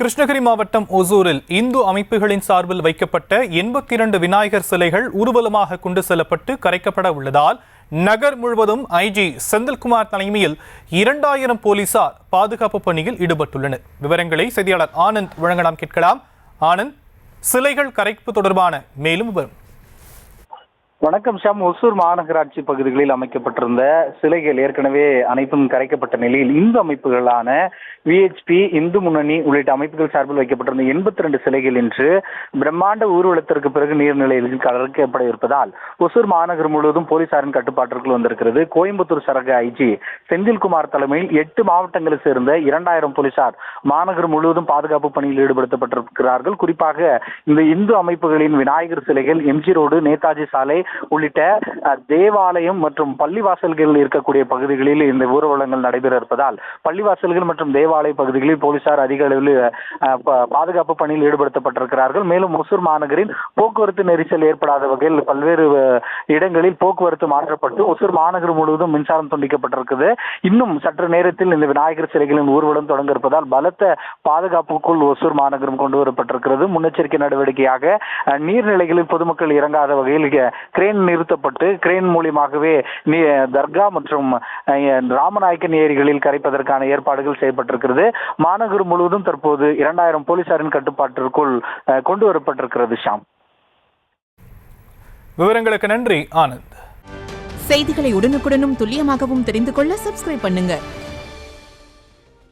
கிருஷ்ணகிரி மாவட்டம் ஒசூரில் இந்து அமைப்புகளின் சார்பில் வைக்கப்பட்ட 82 விநாயகர் சிலைகள் ஊர்வலமாக கொண்டு செல்லப்பட்டு கரைக்கப்பட உள்ளதால் நகர் முழுவதும் ஐஜி செந்தில்குமார் தலைமையில் 2000 போலீசார் பாதுகாப்பு பணியில் ஈடுபட்டுள்ளனர். விவரங்களை செய்தியாளர் ஆனந்த் வழங்க நாம் கேட்கலாம். ஆனந்த், சிலைகள் கரைப்பு தொடர்பான மேலும் விவரம். வணக்கம் ஷாம். ஒசூர் மாநகராட்சி பகுதிகளில் அமைக்கப்பட்டிருந்த சிலைகள் ஏற்கனவே அனைத்தும் கரைக்கப்பட்ட நிலையில் இந்து அமைப்புகளான விஹெச்பி, இந்து முன்னணி உள்ளிட்ட அமைப்புகள் சார்பில் வைக்கப்பட்டிருந்த 82 சிலைகள் இன்று பிரம்மாண்ட ஊர்வலத்திற்கு பிறகு நீர்நிலையில் கரைக்கப்பட இருப்பதால் ஒசூர் மாநகர் முழுவதும் போலீசாரின் கட்டுப்பாட்டிற்குள் வந்திருக்கிறது. கோயம்புத்தூர் சரக ஐஜி செந்தில்குமார் தலைமையில் 8 மாவட்டங்களை சேர்ந்த 2000 போலீசார் மாநகர் முழுவதும் பாதுகாப்பு பணியில் ஈடுபடுத்தப்பட்டிருக்கிறார்கள். குறிப்பாக இந்த இந்து அமைப்புகளின் விநாயகர் சிலைகள் எம்ஜி ரோடு, நேதாஜி சாலை உள்ளிட்ட தேவாலயம் மற்றும் பள்ளிவாசல்கள் இருக்கக்கூடிய பகுதிகளில் இந்த ஊர்வலங்கள் நடைபெற இருப்பதால் பள்ளிவாசல்கள் மற்றும் தேவாலய பகுதிகளில் போலீசார் அதிக அளவில் பாதுகாப்பு பணியில் ஈடுபடுத்தப்பட்டிருக்கிறார்கள். மேலும் ஒசூர் மாநகரின் போக்குவரத்து நெரிசல் ஏற்படாத வகையில் பல்வேறு இடங்களில் போக்குவரத்து மாற்றப்பட்டு ஒசூர் மாநகர் முழுவதும் மின்சாரம் துண்டிக்கப்பட்டிருக்கிறது. இன்னும் சற்று நேரத்தில் இந்த விநாயகர் சிலைகளின் ஊர்வலம் தொடங்க இருப்பதால் பலத்த பாதுகாப்புக்குள் ஒசூர் மாநகரம் கொண்டு வரப்பட்டிருக்கிறது. முன்னெச்சரிக்கை நடவடிக்கையாக நீர்நிலைகளில் பொதுமக்கள் இறங்காத வகையில் கிரேன் நிறுத்தப்பட்டு கிரேன் மூலியமாகவே தர்கா மற்றும் ராமநாயக்கன் ஏரிகளில் கரைப்பதற்கான ஏற்பாடுகள் செய்யப்பட்டிருக்கிறது. மாநகர் முழுவதும் தற்போது 2000 போலீசாரின் கட்டுப்பாட்டிற்குள் கொண்டு வரப்பட்டிருக்கிறது. ஷாம், விவரங்களுக்கு நன்றி ஆனந்த். செய்திகளை உடனுக்குடனும் துல்லியமாகவும் தெரிந்து கொள்ள சப்ஸ்கிரைப் பண்ணுங்க.